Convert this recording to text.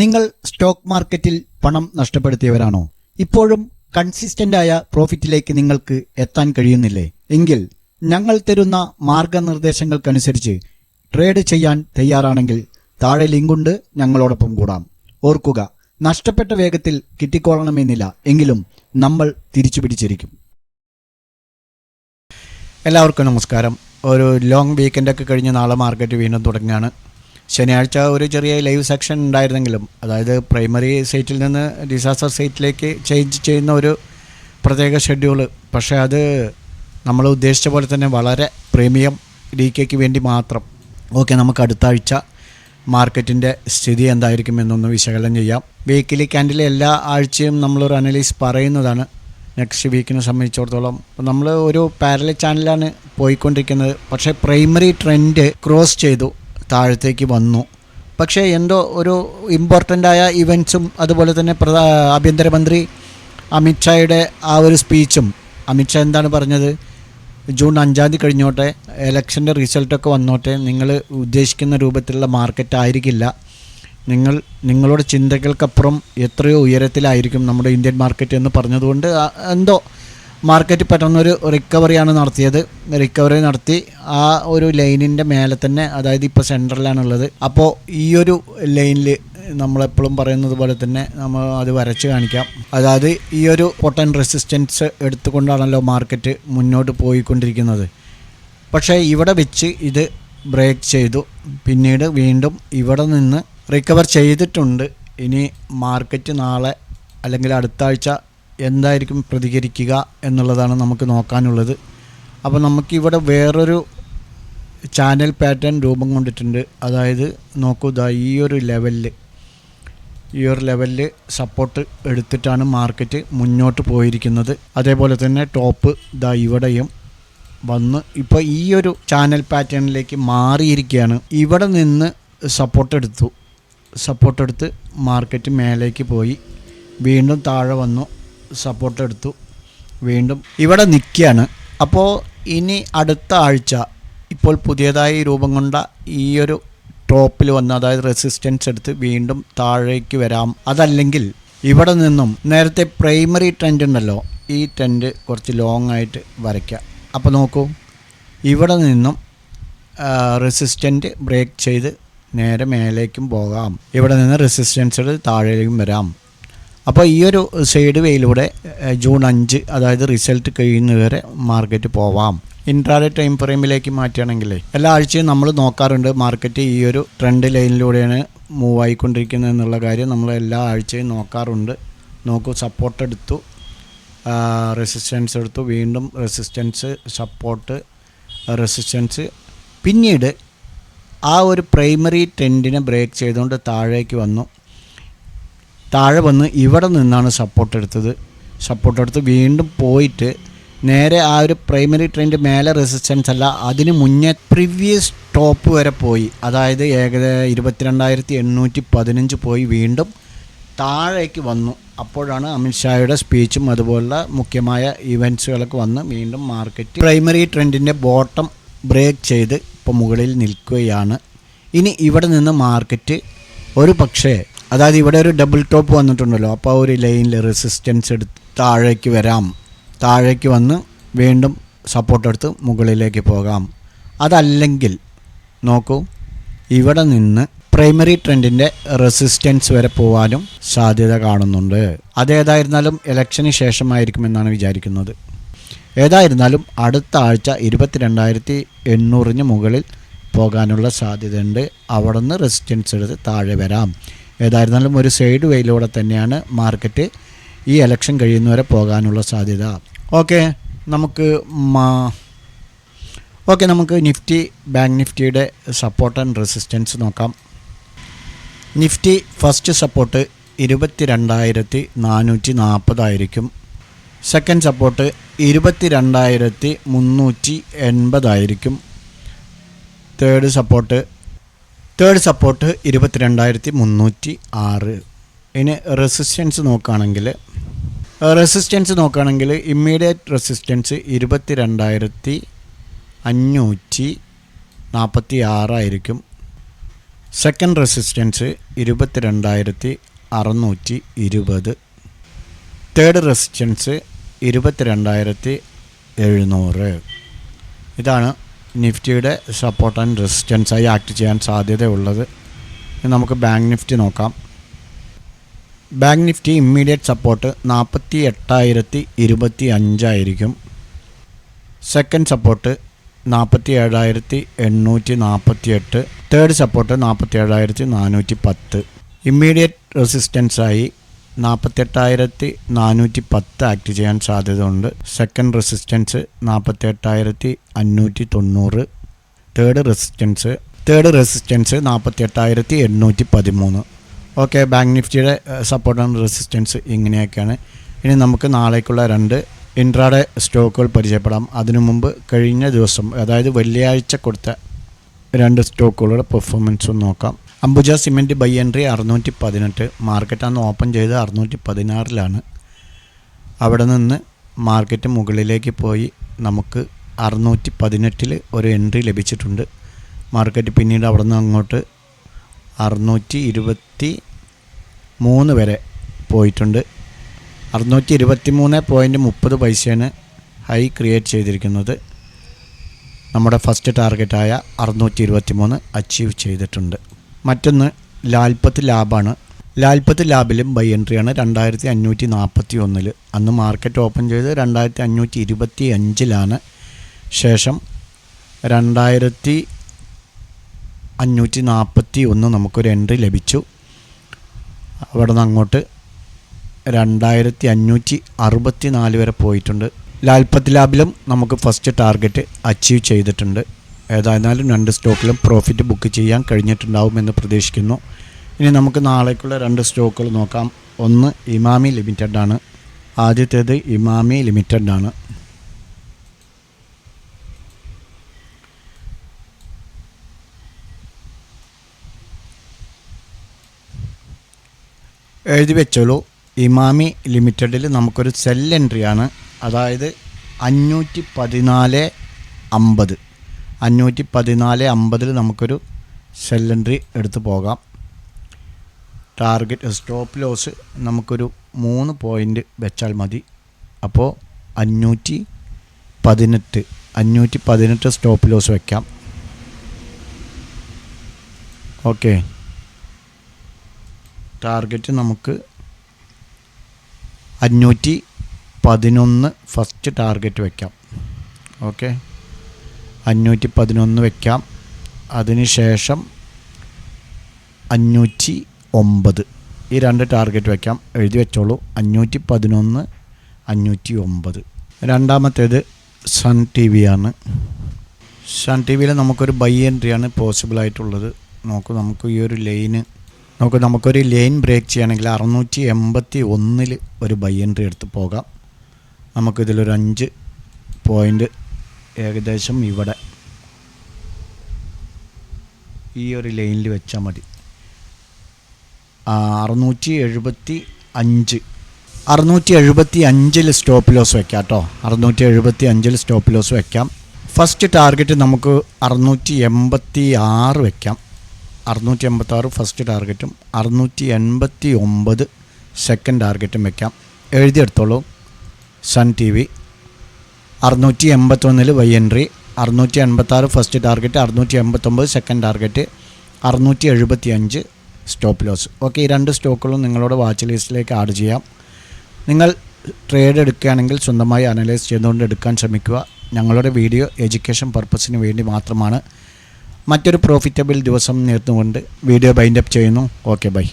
നിങ്ങൾ സ്റ്റോക്ക് മാർക്കറ്റിൽ പണം നഷ്ടപ്പെടുത്തിയവരാണോ? ഇപ്പോഴും കൺസിസ്റ്റന്റായ പ്രോഫിറ്റിലേക്ക് നിങ്ങൾക്ക് എത്താൻ കഴിയുന്നില്ലേ? എങ്കിൽ ഞങ്ങൾ തരുന്ന മാർഗനിർദ്ദേശങ്ങൾക്കനുസരിച്ച് ട്രേഡ് ചെയ്യാൻ തയ്യാറാണെങ്കിൽ താഴെ ലിങ്കുണ്ട്, ഞങ്ങളോടൊപ്പം കൂടാം. ഓർക്കുക, നഷ്ടപ്പെട്ട വേഗത്തിൽ കിട്ടിക്കൊള്ളണമെന്നില്ല, എങ്കിലും നമ്മൾ തിരിച്ചു പിടിച്ചിരിക്കും. എല്ലാവർക്കും നമസ്കാരം. ഒരു ലോങ് വീക്കെൻഡൊക്കെ കഴിഞ്ഞ് നാളെ മാർക്കറ്റ് വീണ്ടും തുടങ്ങുകയാണ്. ശനിയാഴ്ച ഒരു ചെറിയ ലൈവ് സെക്ഷൻ ഉണ്ടായിരുന്നെങ്കിലും, അതായത് പ്രൈമറി സൈറ്റിൽ നിന്ന് ഡിസാസ്റ്റർ സൈറ്റിലേക്ക് ചേഞ്ച് ചെയ്യുന്ന ഒരു പ്രത്യേക ഷെഡ്യൂള്, പക്ഷേ അത് നമ്മൾ ഉദ്ദേശിച്ച പോലെ തന്നെ വളരെ പ്രീമിയം DKക്ക് വേണ്ടി മാത്രം. ഓക്കെ, നമുക്ക് അടുത്ത ആഴ്ച മാർക്കറ്റിൻ്റെ സ്ഥിതി എന്തായിരിക്കും എന്നൊന്ന് വിശകലനം ചെയ്യാം. വീക്കിലി ക്യാൻഡിൽ എല്ലാ ആഴ്ചയും നമ്മളൊരു അനലൈസ് പറയുന്നതാണ്. നെക്സ്റ്റ് വീക്കിനെ സംബന്ധിച്ചിടത്തോളം നമ്മൾ ഒരു പാരലൽ ചാനലാണ് പോയിക്കൊണ്ടിരിക്കുന്നത്. പക്ഷേ പ്രൈമറി ട്രെൻഡ് ക്രോസ് ചെയ്തു, താഴത്തേക്ക് വന്നു. പക്ഷേ എന്തോ ഒരു ഇമ്പോർട്ടൻ്റായ ഇവൻറ്റ്സും അതുപോലെ തന്നെ ആഭ്യന്തരമന്ത്രി അമിത്ഷായുടെ ആ ഒരു സ്പീച്ചും, അമിത്ഷാ എന്താണ് പറഞ്ഞത്? ജൂൺ 5 കഴിഞ്ഞോട്ടെ, ഇലക്ഷൻ്റെ റിസൾട്ടൊക്കെ വന്നോട്ടെ, നിങ്ങൾ ഉദ്ദേശിക്കുന്ന രൂപത്തിലുള്ള മാർക്കറ്റ് ആയിരിക്കില്ല, നിങ്ങളുടെ ചിന്തകൾക്കപ്പുറം എത്രയോ ഉയരത്തിലായിരിക്കും നമ്മുടെ ഇന്ത്യൻ മാർക്കറ്റ് എന്ന് പറഞ്ഞതുകൊണ്ട് എന്തോ മാർക്കറ്റ് പെട്ടെന്നൊരു റിക്കവറിയാണ് നടത്തിയത്. റിക്കവറി നടത്തി ആ ഒരു ലൈനിൻ്റെ മേലെ തന്നെ, അതായത് ഇപ്പോൾ സെൻട്രലാണുള്ളത്. അപ്പോൾ ഈ ഒരു ലൈനിൽ നമ്മളെപ്പോഴും പറയുന്നത് പോലെ തന്നെ നമ്മൾ അത് വരച്ച് കാണിക്കാം. അതായത് ഈ ഒരു പൊട്ടൻ റെസിസ്റ്റൻസ് എടുത്തുകൊണ്ടാണല്ലോ മാർക്കറ്റ് മുന്നോട്ട് പോയിക്കൊണ്ടിരിക്കുന്നത്. പക്ഷേ ഇവിടെ വെച്ച് ഇത് ബ്രേക്ക് ചെയ്തു, പിന്നീട് വീണ്ടും ഇവിടെ നിന്ന് റിക്കവർ ചെയ്തിട്ടുണ്ട്. ഇനി മാർക്കറ്റ് നാളെ അല്ലെങ്കിൽ അടുത്ത ആഴ്ച എന്തായിരിക്കും പ്രതികരിക്കുക എന്നുള്ളതാണ് നമുക്ക് നോക്കാനുള്ളത്. അപ്പോൾ നമുക്കിവിടെ വേറൊരു ചാനൽ പാറ്റേൺ രൂപം കൊണ്ടിട്ടുണ്ട്. അതായത് നോക്കൂ, ഈ ഒരു ലെവലിൽ സപ്പോർട്ട് എടുത്തിട്ടാണ് മാർക്കറ്റ് മുന്നോട്ട് പോയിരിക്കുന്നത്. അതേപോലെ തന്നെ ടോപ്പ് ഇവിടെയും വന്ന് ഇപ്പോൾ ഈ ഒരു ചാനൽ പാറ്റേണിലേക്ക് മാറിയിരിക്കുകയാണ്. ഇവിടെ നിന്ന് സപ്പോർട്ട് എടുത്ത് മാർക്കറ്റ് മേലേക്ക് പോയി, വീണ്ടും താഴെ വന്നു, സപ്പോർട്ട് എടുത്തു, വീണ്ടും ഇവിടെ നിൽക്കുകയാണ്. അപ്പോൾ ഇനി അടുത്ത ആഴ്ച ഇപ്പോൾ പുതിയതായി രൂപം കൊണ്ട ഈ ഒരു ടോപ്പിൽ വന്ന്, അതായത് റെസിസ്റ്റൻസ് എടുത്ത് വീണ്ടും താഴേക്ക് വരാം. അതല്ലെങ്കിൽ ഇവിടെ നിന്നും നേരത്തെ പ്രൈമറി ട്രെൻഡ് ഉണ്ടല്ലോ, ഈ ട്രെൻഡ് കുറച്ച് ലോങ് ആയിട്ട് വരയ്ക്കുക. അപ്പോൾ നോക്കൂ, ഇവിടെ നിന്നും റെസിസ്റ്റൻറ്റ് ബ്രേക്ക് ചെയ്ത് നേരെ മേലേക്കും പോകാം, ഇവിടെ നിന്ന് റെസിസ്റ്റൻസ് എടുത്ത് താഴേക്കും വരാം. അപ്പോൾ ഈ ഒരു സൈഡ് വേയിലൂടെ ജൂൺ 5, അതായത് റിസൾട്ട് കഴിയുന്നവരെ മാർക്കറ്റ് പോവാം. ഇൻട്രാഡേ ടൈം ഫ്രെയിമിലേക്ക് മാറ്റുകയാണെങ്കിൽ എല്ലാ ആഴ്ചയും നമ്മൾ നോക്കാറുണ്ട് മാർക്കറ്റ് ഈ ഒരു ട്രെൻഡ് ലൈനിലൂടെയാണ് മൂവ് ആയിക്കൊണ്ടിരിക്കുന്നത് എന്നുള്ള കാര്യം നമ്മൾ എല്ലാ ആഴ്ചയും നോക്കാറുണ്ട്. നോക്കൂ, സപ്പോർട്ട് എടുത്തു, റെസിസ്റ്റൻസ് എടുത്തു, വീണ്ടും റെസിസ്റ്റൻസ്, സപ്പോർട്ട്, റെസിസ്റ്റൻസ്, പിന്നീട് ആ ഒരു പ്രൈമറി ട്രെൻഡിനെ ബ്രേക്ക് ചെയ്തുകൊണ്ട് താഴേക്ക് വന്നു. താഴെ വന്ന് ഇവിടെ നിന്നാണ് സപ്പോർട്ട് എടുത്ത് വീണ്ടും പോയിട്ട് നേരെ ആ ഒരു പ്രൈമറി ട്രെൻഡ് മേലെ റെസിസ്റ്റൻസ് അല്ല, അതിന് മുന്നേ പ്രീവിയസ് ടോപ്പ് വരെ പോയി. അതായത് ഏകദേശം 22,815 പോയി വീണ്ടും താഴേക്ക് വന്നു. അപ്പോഴാണ് അമിത്ഷായുടെ സ്പീച്ചും അതുപോലുള്ള മുഖ്യമായ ഇവൻറ്റ്സുകളൊക്കെ വന്ന് വീണ്ടും മാർക്കറ്റ് പ്രൈമറി ട്രെൻഡിൻ്റെ ബോട്ടം ബ്രേക്ക് ചെയ്ത് ഇപ്പോൾ മുകളിൽ നിൽക്കുകയാണ്. ഇനി ഇവിടെ നിന്ന് മാർക്കറ്റ് ഒരു പക്ഷേ, അതായത് ഇവിടെ ഒരു ഡബിൾ ടോപ്പ് വന്നിട്ടുണ്ടല്ലോ, അപ്പോൾ ഒരു ലൈനിൽ റെസിസ്റ്റൻസ് എടുത്ത് താഴേക്ക് വരാം, താഴേക്ക് വന്ന് വീണ്ടും സപ്പോർട്ട് എടുത്ത് മുകളിലേക്ക് പോകാം. അതല്ലെങ്കിൽ നോക്കൂ, ഇവിടെ നിന്ന് പ്രൈമറി ട്രെൻഡിൻ്റെ റെസിസ്റ്റൻസ് വരെ പോകാനും സാധ്യത കാണുന്നുണ്ട്. അതേതായിരുന്നാലും ഇലക്ഷന് ശേഷമായിരിക്കുമെന്നാണ് വിചാരിക്കുന്നത്. ഏതായിരുന്നാലും അടുത്ത ആഴ്ച 22,800 മുകളിൽ പോകാനുള്ള സാധ്യതയുണ്ട്. അവിടെ നിന്ന് റെസിസ്റ്റൻസ് എടുത്ത് താഴെ വരാം. ഏതായിരുന്നാലും ഒരു സൈഡ് വേയിലൂടെ തന്നെയാണ് മാർക്കറ്റ് ഈ ഇലക്ഷൻ കഴിയുന്നവരെ പോകാനുള്ള സാധ്യത. ഓക്കെ, നമുക്ക് നിഫ്റ്റി, ബാങ്ക് നിഫ്റ്റിയുടെ സപ്പോർട്ട് ആൻഡ് റെസിസ്റ്റൻസ് നോക്കാം. നിഫ്റ്റി ഫസ്റ്റ് സപ്പോർട്ട് 22,440 ആയിരിക്കും. സെക്കൻഡ് സപ്പോർട്ട് 22,380 ആയിരിക്കും. Third support 22,306. ഇനി റെസിസ്റ്റൻസ് നോക്കുകയാണെങ്കിൽ ഇമ്മീഡിയറ്റ് റെസിസ്റ്റൻസ് 22,546 ആയിരിക്കും. Second resistance 22,620. Third resistance 22,700. ഇതാണ് നിഫ്റ്റിയുടെ സപ്പോർട്ട് ആൻഡ് റെസിസ്റ്റൻസായി ആക്ട് ചെയ്യാൻ സാധ്യതയുള്ളത്. നമുക്ക് ബാങ്ക് നിഫ്റ്റി നോക്കാം. ബാങ്ക് നിഫ്റ്റി ഇമ്മീഡിയറ്റ് സപ്പോർട്ട് 48,025 ആയിരിക്കും. Second support 47,848. Third support 47,410. Immediate റെസിസ്റ്റൻസായി 48,410 ആക്ട് ചെയ്യാൻ സാധ്യതയുണ്ട്. Second resistance 48,590. Third resistance 48,813. Okay, bank നിഫ്റ്റിയുടെ സപ്പോർട്ട് ആൻഡ് റെസിസ്റ്റൻസ് ഇങ്ങനെയൊക്കെയാണ്. ഇനി നമുക്ക് നാളേക്കുള്ള 2 ഇൻട്രാഡേ സ്റ്റോക്കുകൾ പരിചയപ്പെടാം. അതിനു മുമ്പ് കഴിഞ്ഞ ദിവസം, അതായത് വെള്ളിയാഴ്ച കൊടുത്ത 2 സ്റ്റോക്കുകളുടെ പെർഫോമൻസും നോക്കാം. Ambuja cement by entry 618. Market അന്ന് ഓപ്പൺ ചെയ്ത് 616 അവിടെ നിന്ന് മാർക്കറ്റ് മുകളിലേക്ക് പോയി നമുക്ക് 618 ഒരു എൻട്രി ലഭിച്ചിട്ടുണ്ട്. മാർക്കറ്റ് പിന്നീട് അവിടെ നിന്ന് അങ്ങോട്ട് 623 വരെ പോയിട്ടുണ്ട്. 623.30 ഹൈ ക്രിയേറ്റ് ചെയ്തിരിക്കുന്നത്. നമ്മുടെ ഫസ്റ്റ് ടാർഗറ്റായ 623 അച്ചീവ് ചെയ്തിട്ടുണ്ട്. മറ്റൊന്ന് ലാൽപത്ത് ലാബാണ്. ലാൽപത്ത് ലാബിലും ബൈ എൻട്രിയാണ് 2,541. അന്ന് മാർക്കറ്റ് ഓപ്പൺ ചെയ്ത് 2,525 ശേഷം 2,541 നമുക്കൊരു എൻട്രി ലഭിച്ചു. അവിടെ നിന്ന് അങ്ങോട്ട് 2,564 വരെ പോയിട്ടുണ്ട്. ലാൽപത്ത് ലാബിലും നമുക്ക് ഫസ്റ്റ് ടാർഗറ്റ് അച്ചീവ് ചെയ്തിട്ടുണ്ട്. ഏതായിരുന്നാലും 2 സ്റ്റോക്കിലും പ്രോഫിറ്റ് ബുക്ക് ചെയ്യാൻ കഴിഞ്ഞിട്ടുണ്ടാവുമെന്ന് പ്രതീക്ഷിക്കുന്നു. ഇനി നമുക്ക് നാളേക്കുള്ള 2 സ്റ്റോക്കുകൾ നോക്കാം. ഒന്ന് ഇമാമി ലിമിറ്റഡ് ആണ്. ആദ്യത്തേത് ഇമാമി ലിമിറ്റഡ് ആണ്. എഴുതി വെച്ചോളൂ. ഇമാമി ലിമിറ്റഡിൽ നമുക്കൊരു സെൽ എൻട്രിയാണ്. അതായത് 514.50. 514.50 നമുക്കൊരു സെൽ എൻട്രി എടുത്ത് പോകാം. ടാർഗറ്റ് സ്റ്റോപ്പ് ലോസ് നമുക്കൊരു 3 പോയിൻ്റ് വെച്ചാൽ മതി. അപ്പോൾ 518 സ്റ്റോപ്പ് ലോസ് വയ്ക്കാം. ഓക്കെ, ടാർഗറ്റ് നമുക്ക് 511 ഫസ്റ്റ് ടാർഗറ്റ് വയ്ക്കാം. ഓക്കെ, 511 വയ്ക്കാം. അതിനുശേഷം 509 ഈ 2 ടാർഗറ്റ് വയ്ക്കാം. എഴുതി വെച്ചോളൂ. 511, 509. രണ്ടാമത്തേത് സൺ ടി വി ആണ്. സൺ ടി വിയിൽ നമുക്കൊരു ബൈ എൻട്രിയാണ് പോസിബിളായിട്ടുള്ളത്. നമുക്ക് ഈ ഒരു ലൈന് നമുക്കൊരു ലൈൻ ബ്രേക്ക് ചെയ്യുകയാണെങ്കിൽ 681 ഒരു ബൈ എൻട്രി എടുത്ത് പോകാം. നമുക്കിതിലൊരു 5 പോയിൻ്റ് ഏകദേശം ഇവിടെ ഈ ഒരു ലൈനിൽ വെച്ചാൽ മതി. 675 സ്റ്റോപ്പ് ലോസ് വയ്ക്കാം കേട്ടോ. 675 സ്റ്റോപ്പ് ലോസ് വയ്ക്കാം. ഫസ്റ്റ് ടാർഗറ്റ് നമുക്ക് 686 വയ്ക്കാം. 686 ഫസ്റ്റ് ടാർഗറ്റും 689 സെക്കൻഡ് ടാർഗറ്റും വയ്ക്കാം. എഴുതിയെടുത്തോളൂ. Sun T V 681 buy entry, 686 first target, 689 second target, 675 stop loss. Okay, ഈ 2 സ്റ്റോക്കുകളും നിങ്ങളുടെ വാച്ച് ലിസ്റ്റിലേക്ക് ആഡ് ചെയ്യാം. നിങ്ങൾ ട്രേഡ് എടുക്കുകയാണെങ്കിൽ സ്വന്തമായി അനലൈസ് ചെയ്തുകൊണ്ട് എടുക്കാൻ ശ്രമിക്കുക. ഞങ്ങളുടെ വീഡിയോ എഡ്യൂക്കേഷൻ പർപ്പസിന് വേണ്ടി മാത്രമാണ്. മറ്റൊരു പ്രോഫിറ്റബിൾ ദിവസം നേർന്നുകൊണ്ട് വീഡിയോ ബൈൻഡപ്പ് ചെയ്യുന്നു. Okay, by.